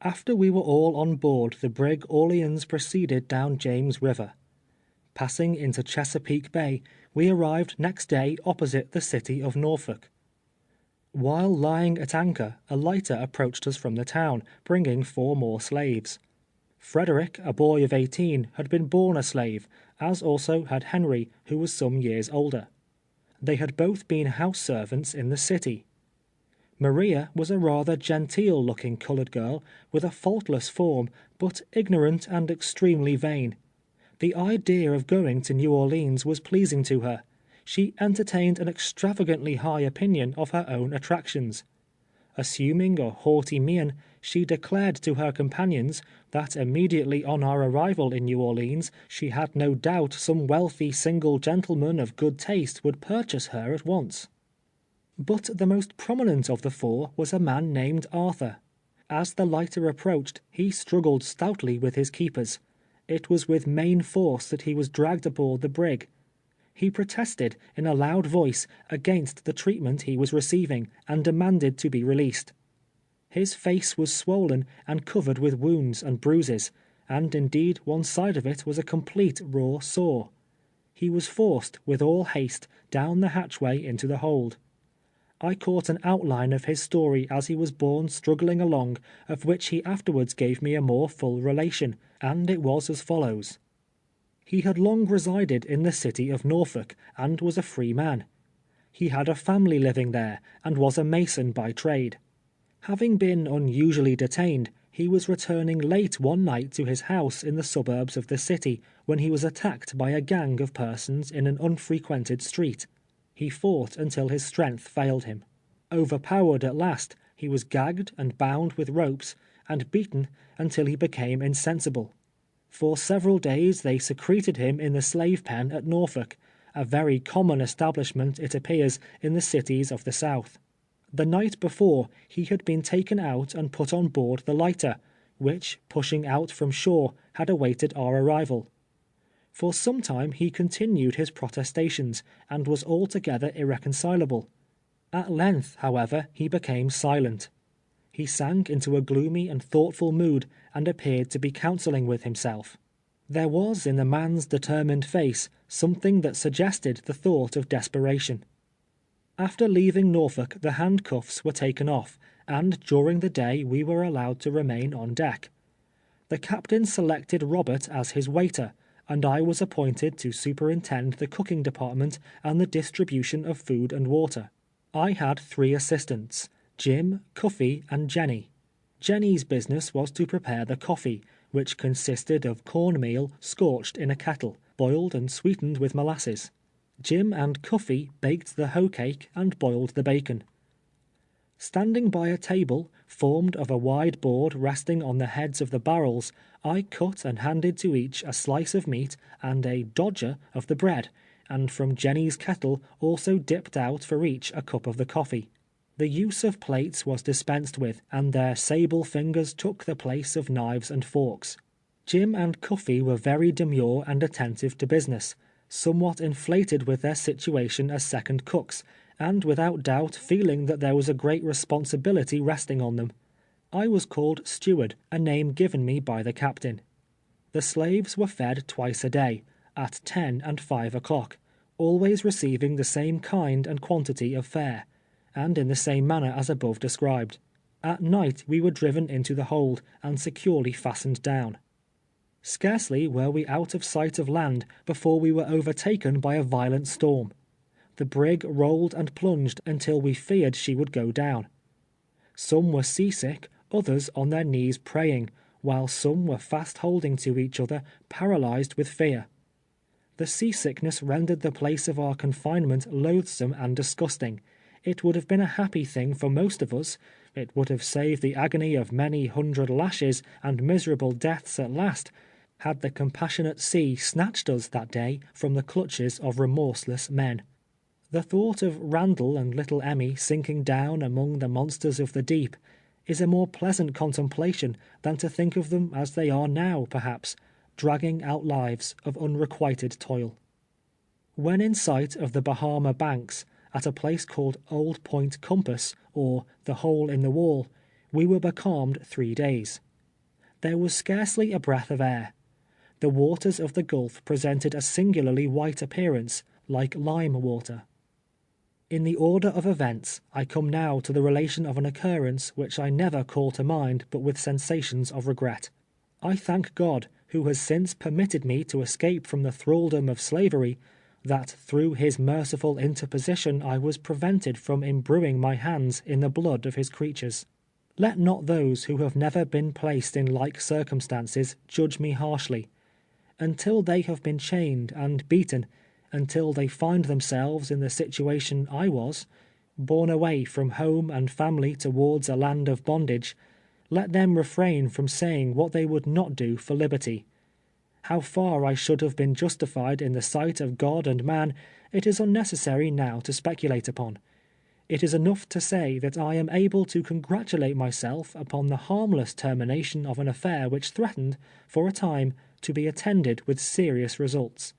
After we were all on board the brig Orleans proceeded down James River. Passing into Chesapeake Bay, we arrived next day opposite the city of Norfolk. While lying at anchor, a lighter approached us from the town, bringing 4 more slaves. Frederick, a boy of 18, had been born a slave, as also had Henry, who was some years older. They had both been house servants in the city. Maria was a rather genteel-looking colored girl, with a faultless form, but ignorant and extremely vain. The idea of going to New Orleans was pleasing to her. She entertained an extravagantly high opinion of her own attractions. Assuming a haughty mien, she declared to her companions that immediately on our arrival in New Orleans she had no doubt some wealthy single gentleman of good taste would purchase her at once. But the most prominent of the 4 was a man named Arthur. As the lighter approached, he struggled stoutly with his keepers. It was with main force that he was dragged aboard the brig. He protested in a loud voice against the treatment he was receiving, and demanded to be released. His face was swollen and covered with wounds and bruises, and indeed one side of it was a complete raw sore. He was forced, with all haste, down the hatchway into the hold. I caught an outline of his story as he was borne struggling along, of which he afterwards gave me a more full relation, and it was as follows. He had long resided in the city of Norfolk, and was a free man. He had a family living there, and was a mason by trade. Having been unusually detained, he was returning late one night to his house in the suburbs of the city, when he was attacked by a gang of persons in an unfrequented street. He fought until his strength failed him. Overpowered at last, he was gagged and bound with ropes, and beaten until he became insensible. For several days they secreted him in the slave pen at Norfolk, a very common establishment, it appears, in the cities of the South. The night before, he had been taken out and put on board the lighter, which, pushing out from shore, had awaited our arrival. For some time he continued his protestations, and was altogether irreconcilable. At length, however, he became silent. He sank into a gloomy and thoughtful mood, and appeared to be counseling with himself. There was in the man's determined face something that suggested the thought of desperation. After leaving Norfolk, the handcuffs were taken off, and during the day we were allowed to remain on deck. The captain selected Robert as his waiter, and I was appointed to superintend the cooking department and the distribution of food and water. I had 3 assistants, Jim, Cuffy, and Jenny. Jenny's business was to prepare the coffee, which consisted of cornmeal scorched in a kettle, boiled and sweetened with molasses. Jim and Cuffy baked the hoe cake and boiled the bacon. Standing by a table, formed of a wide board resting on the heads of the barrels, I cut and handed to each a slice of meat and a "dodger" of the bread, and from Jenny's kettle also dipped out for each a cup of the coffee. The use of plates was dispensed with, and their sable fingers took the place of knives and forks. Jim and Cuffy were very demure and attentive to business, somewhat inflated with their situation as second cooks, and without doubt feeling that there was a great responsibility resting on them. I was called steward, a name given me by the captain. The slaves were fed twice a day, at 10 and 5 o'clock, always receiving the same kind and quantity of fare, and in the same manner as above described. At night we were driven into the hold, and securely fastened down. Scarcely were we out of sight of land before we were overtaken by a violent storm. The brig rolled and plunged until we feared she would go down. Some were seasick, others on their knees praying, while some were fast holding to each other, paralyzed with fear. The seasickness rendered the place of our confinement loathsome and disgusting. It would have been a happy thing for most of us. It would have saved the agony of many hundred lashes and miserable deaths at last, had the compassionate sea snatched us that day from the clutches of remorseless men. The thought of Randall and little Emmy sinking down among the monsters of the deep is a more pleasant contemplation than to think of them as they are now, perhaps, dragging out lives of unrequited toil. When in sight of the Bahama banks, at a place called Old Point Compass, or the Hole in the Wall, we were becalmed 3 days. There was scarcely a breath of air. The waters of the Gulf presented a singularly white appearance, like lime water. In the order of events, I come now to the relation of an occurrence which I never call to mind but with sensations of regret. I thank God, who has since permitted me to escape from the thraldom of slavery, that through his merciful interposition I was prevented from imbruing my hands in the blood of his creatures. Let not those who have never been placed in like circumstances judge me harshly. Until they have been chained and beaten, until they find themselves in the situation I was, borne away from home and family towards a land of bondage, let them refrain from saying what they would not do for liberty. How far I should have been justified in the sight of God and man, it is unnecessary now to speculate upon. It is enough to say that I am able to congratulate myself upon the harmless termination of an affair which threatened, for a time, to be attended with serious results.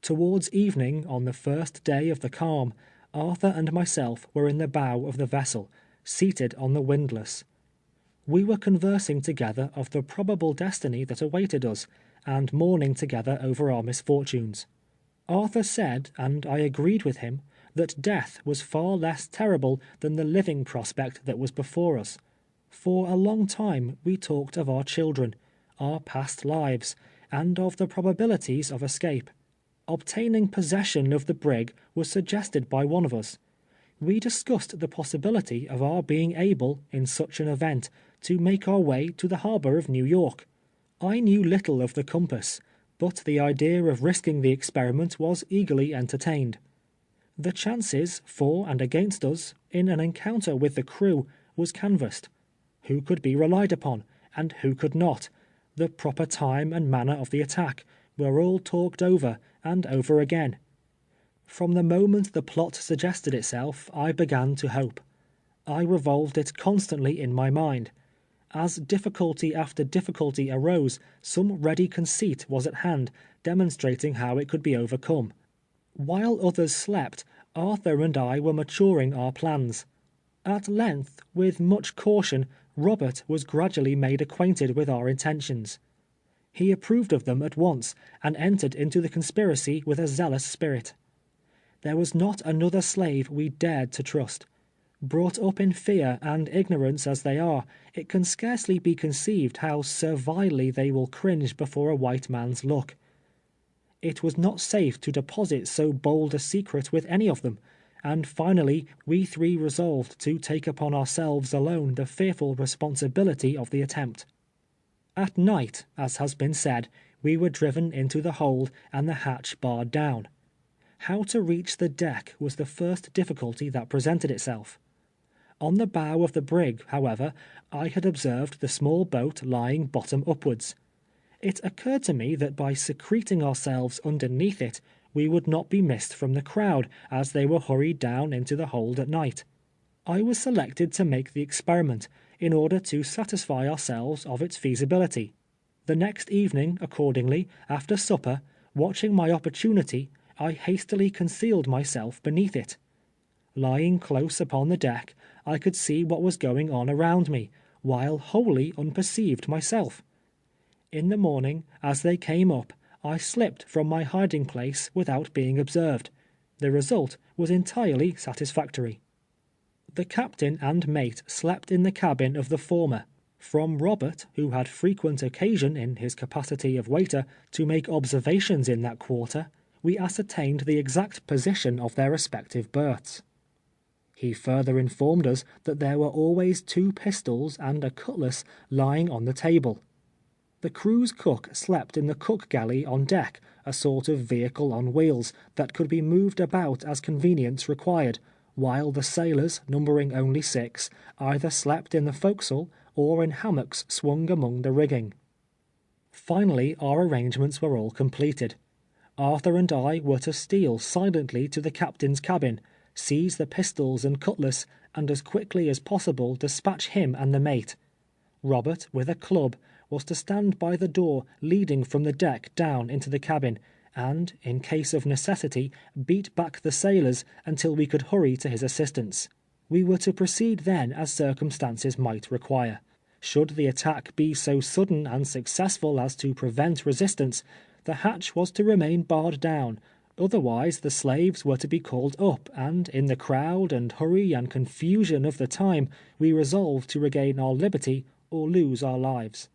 Towards evening, on the first day of the calm, Arthur and myself were in the bow of the vessel, seated on the windlass. We were conversing together of the probable destiny that awaited us, and mourning together over our misfortunes. Arthur said, and I agreed with him, that death was far less terrible than the living prospect that was before us. For a long time we talked of our children, our past lives, and of the probabilities of escape. Obtaining possession of the brig was suggested by one of us. We discussed the possibility of our being able, in such an event, to make our way to the harbor of New York. I knew little of the compass, but the idea of risking the experiment was eagerly entertained. The chances, for and against us, in an encounter with the crew, was canvassed. Who could be relied upon, and who could not? The proper time and manner of the attack were all talked over and over again. From the moment the plot suggested itself, I began to hope. I revolved it constantly in my mind. As difficulty after difficulty arose, some ready conceit was at hand, demonstrating how it could be overcome. While others slept, Arthur and I were maturing our plans. At length, with much caution, Robert was gradually made acquainted with our intentions. He approved of them at once, and entered into the conspiracy with a zealous spirit. There was not another slave we dared to trust. Brought up in fear and ignorance as they are, it can scarcely be conceived how servilely they will cringe before a white man's look. It was not safe to deposit so bold a secret with any of them, and finally we three resolved to take upon ourselves alone the fearful responsibility of the attempt. At night, as has been said, we were driven into the hold and the hatch barred down. How to reach the deck was the first difficulty that presented itself. On the bow of the brig, however, I had observed the small boat lying bottom upwards. It occurred to me that by secreting ourselves underneath it, we would not be missed from the crowd as they were hurried down into the hold at night. I was selected to make the experiment, in order to satisfy ourselves of its feasibility. The next evening, accordingly, after supper, watching my opportunity, I hastily concealed myself beneath it. Lying close upon the deck, I could see what was going on around me, while wholly unperceived myself. In the morning, as they came up, I slipped from my hiding place without being observed. The result was entirely satisfactory. The captain and mate slept in the cabin of the former. From Robert, who had frequent occasion, in his capacity of waiter, to make observations in that quarter, we ascertained the exact position of their respective berths. He further informed us that there were always 2 pistols and a cutlass lying on the table. The crew's cook slept in the cook galley on deck, a sort of vehicle on wheels, that could be moved about as convenience required, while the sailors, numbering only 6, either slept in the forecastle or in hammocks swung among the rigging. Finally, our arrangements were all completed. Arthur and I were to steal silently to the captain's cabin, seize the pistols and cutlass, and as quickly as possible dispatch him and the mate. Robert, with a club, was to stand by the door leading from the deck down into the cabin, and, in case of necessity, beat back the sailors until we could hurry to his assistance. We were to proceed then as circumstances might require. Should the attack be so sudden and successful as to prevent resistance, the hatch was to remain barred down, otherwise the slaves were to be called up, and in the crowd and hurry and confusion of the time, we resolved to regain our liberty or lose our lives.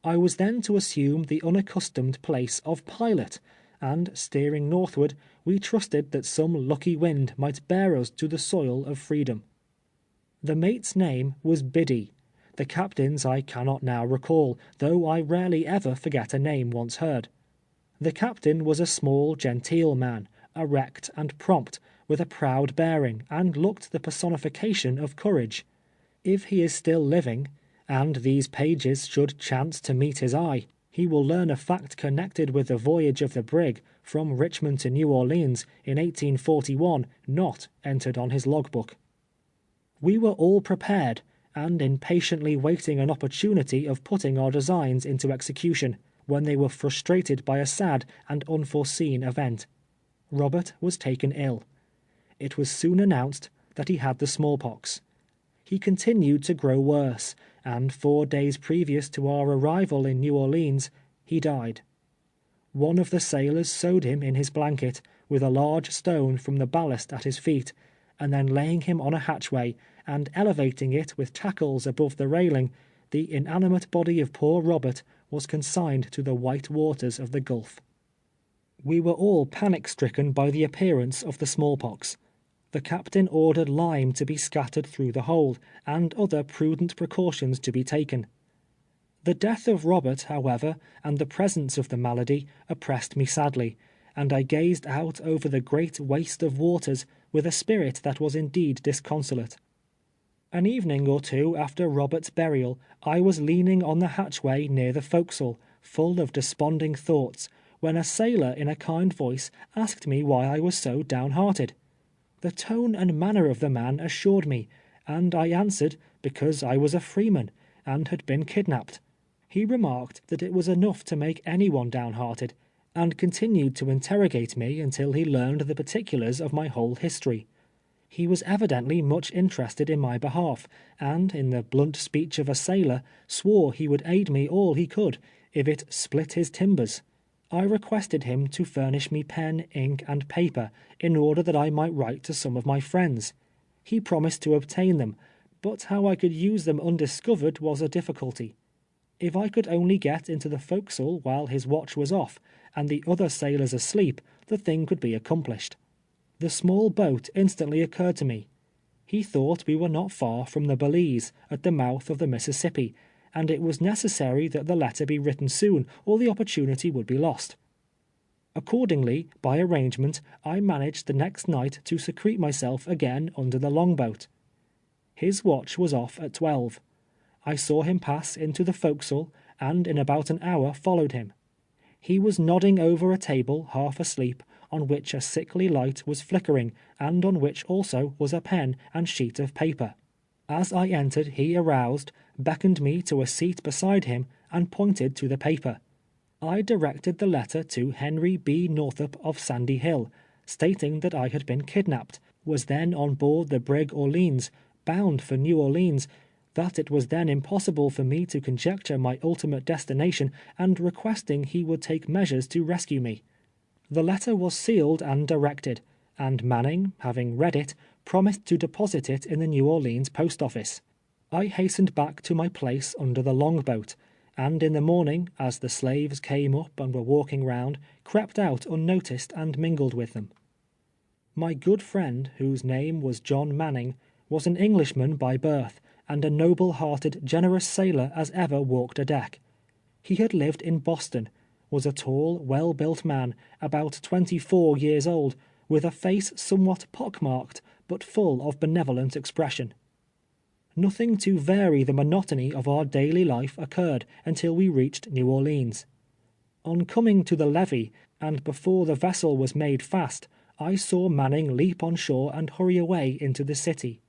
I was then to assume the unaccustomed place of pilot, and steering northward, we trusted that some lucky wind might bear us to the soil of freedom. The mate's name was Biddy. The captain's I cannot now recall, though I rarely ever forget a name once heard. The captain was a small, genteel man, erect and prompt, with a proud bearing, and looked the personification of courage. If he is still living, and these pages should chance to meet his eye, he will learn a fact connected with the voyage of the brig from Richmond to New Orleans in 1841 not entered on his logbook. We were all prepared, and impatiently waiting an opportunity of putting our designs into execution, when they were frustrated by a sad and unforeseen event. Robert was taken ill. It was soon announced that he had the smallpox. He continued to grow worse, and 4 days previous to our arrival in New Orleans, he died. One of the sailors sewed him in his blanket, with a large stone from the ballast at his feet, and then laying him on a hatchway, and elevating it with tackles above the railing, the inanimate body of poor Robert was consigned to the white waters of the Gulf. We were all panic-stricken by the appearance of the smallpox. The captain ordered lime to be scattered through the hold, and other prudent precautions to be taken. The death of Robert, however, and the presence of the malady, oppressed me sadly, and I gazed out over the great waste of waters with a spirit that was indeed disconsolate. An evening or two after Robert's burial, I was leaning on the hatchway near the forecastle, full of desponding thoughts, when a sailor in a kind voice asked me why I was so downhearted. The tone and manner of the man assured me, and I answered because I was a freeman, and had been kidnapped. He remarked that it was enough to make anyone downhearted, and continued to interrogate me until he learned the particulars of my whole history. He was evidently much interested in my behalf, and, in the blunt speech of a sailor, swore he would aid me all he could, if it split his timbers. I requested him to furnish me pen, ink, and paper, in order that I might write to some of my friends. He promised to obtain them, but how I could use them undiscovered was a difficulty. If I could only get into the forecastle while his watch was off, and the other sailors asleep, the thing could be accomplished. The small boat instantly occurred to me. He thought we were not far from the Belize, at the mouth of the Mississippi, and it was necessary that the letter be written soon, or the opportunity would be lost. Accordingly, by arrangement, I managed the next night to secrete myself again under the longboat. His watch was off at 12. I saw him pass into the forecastle, and in about an hour followed him. He was nodding over a table, half asleep, on which a sickly light was flickering, and on which also was a pen and sheet of paper. As I entered, he aroused, beckoned me to a seat beside him, and pointed to the paper. I directed the letter to Henry B. Northup of Sandy Hill, stating that I had been kidnapped, was then on board the brig Orleans, bound for New Orleans, that it was then impossible for me to conjecture my ultimate destination, and requesting he would take measures to rescue me. The letter was sealed and directed, and Manning, having read it, promised to deposit it in the New Orleans post office. I hastened back to my place under the longboat, and in the morning, as the slaves came up and were walking round, crept out unnoticed and mingled with them. My good friend, whose name was John Manning, was an Englishman by birth, and a noble-hearted, generous sailor as ever walked a deck. He had lived in Boston, was a tall, well-built man, about 24 years old, with a face somewhat pockmarked, but full of benevolent expression. Nothing to vary the monotony of our daily life occurred until we reached New Orleans. On coming to the levee, and before the vessel was made fast, I saw Manning leap on shore and hurry away into the city.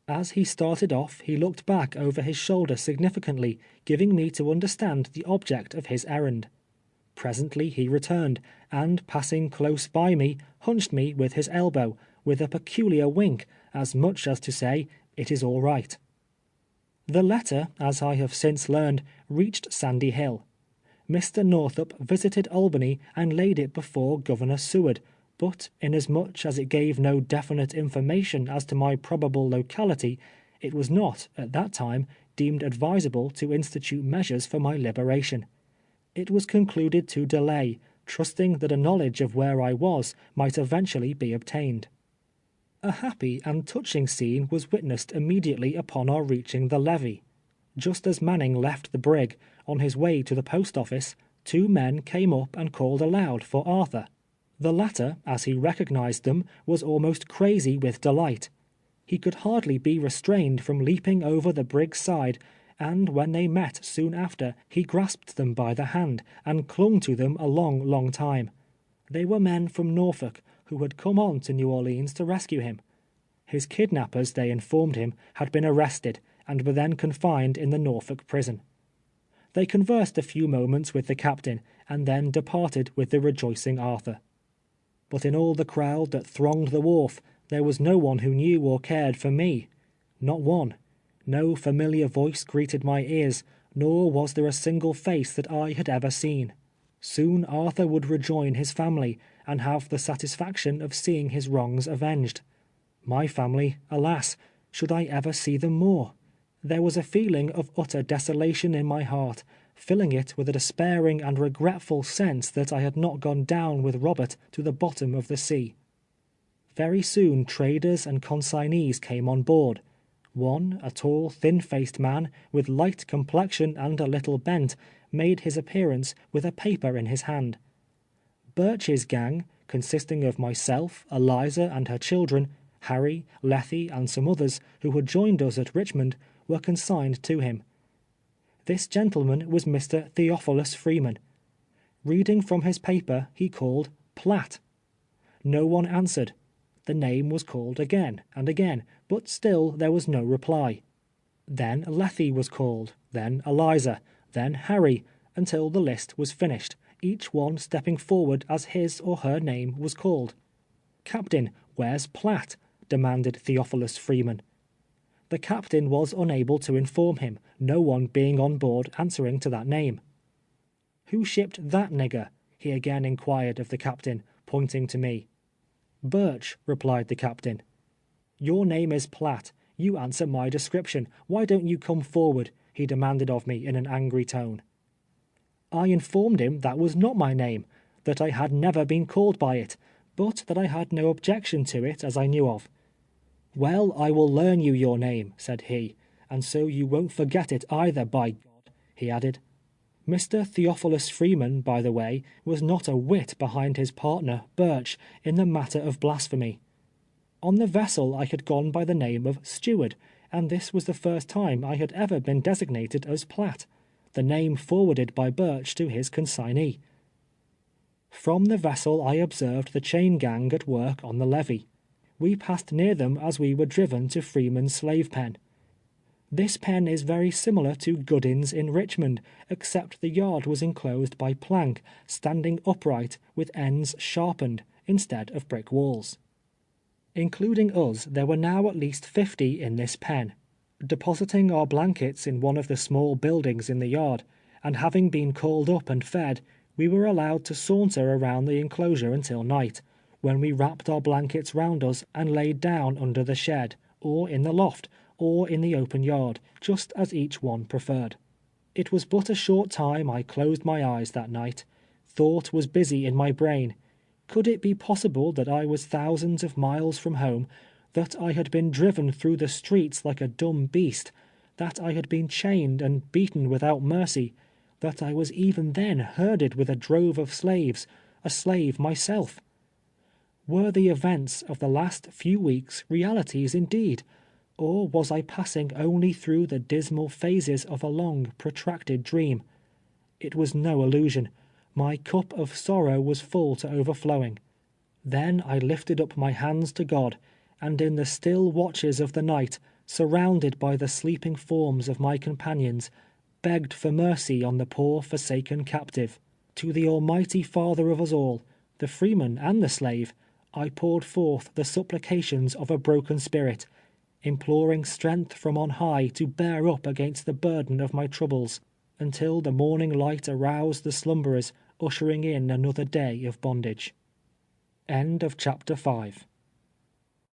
As he started off, he looked back over his shoulder significantly, giving me to understand the object of his errand. Presently he returned, and passing close by me, hunched me with his elbow, with a peculiar wink, as much as to say, "It is all right." The letter, as I have since learned, reached Sandy Hill. Mr. Northup visited Albany and laid it before Governor Seward, but inasmuch as it gave no definite information as to my probable locality, it was not, at that time, deemed advisable to institute measures for my liberation. It was concluded to delay, trusting that a knowledge of where I was might eventually be obtained. A happy and touching scene was witnessed immediately upon our reaching the levee. Just as Manning left the brig, on his way to the post office, 2 men came up and called aloud for Arthur. The latter, as he recognized them, was almost crazy with delight. He could hardly be restrained from leaping over the brig's side, and when they met soon after, he grasped them by the hand, and clung to them a long, long time. They were men from Norfolk, who had come on to New Orleans to rescue him. His kidnappers, they informed him, had been arrested, and were then confined in the Norfolk prison. They conversed a few moments with the captain, and then departed with the rejoicing Arthur. But in all the crowd that thronged the wharf, there was no one who knew or cared for me. Not one. No familiar voice greeted my ears, nor was there a single face that I had ever seen. Soon Arthur would rejoin his family, and have the satisfaction of seeing his wrongs avenged. My family, alas, should I ever see them more? There was a feeling of utter desolation in my heart, filling it with a despairing and regretful sense that I had not gone down with Robert to the bottom of the sea. Very soon traders and consignees came on board. One, a tall, thin-faced man, with light complexion and a little bent, made his appearance with a paper in his hand. Birch's gang, consisting of myself, Eliza and her children, Harry, Lethe, and some others, who had joined us at Richmond, were consigned to him. This gentleman was Mr. Theophilus Freeman. Reading from his paper, he called Platt. No one answered. The name was called again and again, but still there was no reply. Then Lethe was called, then Eliza, then Harry, until the list was finished, each one stepping forward as his or her name was called. "Captain, where's Platt?" demanded Theophilus Freeman. The captain was unable to inform him, no one being on board answering to that name. "Who shipped that nigger?" he again inquired of the captain, pointing to me. "Birch," replied the captain. "Your name is Platt. You answer my description. Why don't you come forward?" he demanded of me in an angry tone. I informed him that was not my name, that I had never been called by it, but that I had no objection to it as I knew of. "Well, I will learn you your name," said he, "and so you won't forget it either, by God," he added. Mr. Theophilus Freeman, by the way, was not a whit behind his partner, Birch, in the matter of blasphemy. On the vessel I had gone by the name of Steward, and this was the first time I had ever been designated as Platt, the name forwarded by Birch to his consignee. From the vessel I observed the chain gang at work on the levee. We passed near them as we were driven to Freeman's slave pen. This pen is very similar to Goodin's in Richmond, except the yard was enclosed by plank, standing upright, with ends sharpened, instead of brick walls. Including us, there were now at least 50 in this pen. Depositing our blankets in one of the small buildings in the yard, and having been called up and fed, we were allowed to saunter around the enclosure until night, when we wrapped our blankets round us and laid down under the shed, or in the loft, or in the open yard, just as each one preferred. It was but a short time I closed my eyes that night. Thought was busy in my brain. Could it be possible that I was thousands of miles from home, that I had been driven through the streets like a dumb beast, that I had been chained and beaten without mercy, that I was even then herded with a drove of slaves, a slave myself? Were the events of the last few weeks realities indeed, or was I passing only through the dismal phases of a long, protracted dream? It was no illusion. My cup of sorrow was full to overflowing. Then I lifted up my hands to God, and in the still watches of the night, surrounded by the sleeping forms of my companions, begged for mercy on the poor forsaken captive. To the Almighty Father of us all, the freeman and the slave, I poured forth the supplications of a broken spirit, imploring strength from on high to bear up against the burden of my troubles, until the morning light aroused the slumberers, ushering in another day of bondage. CHAPTER VI.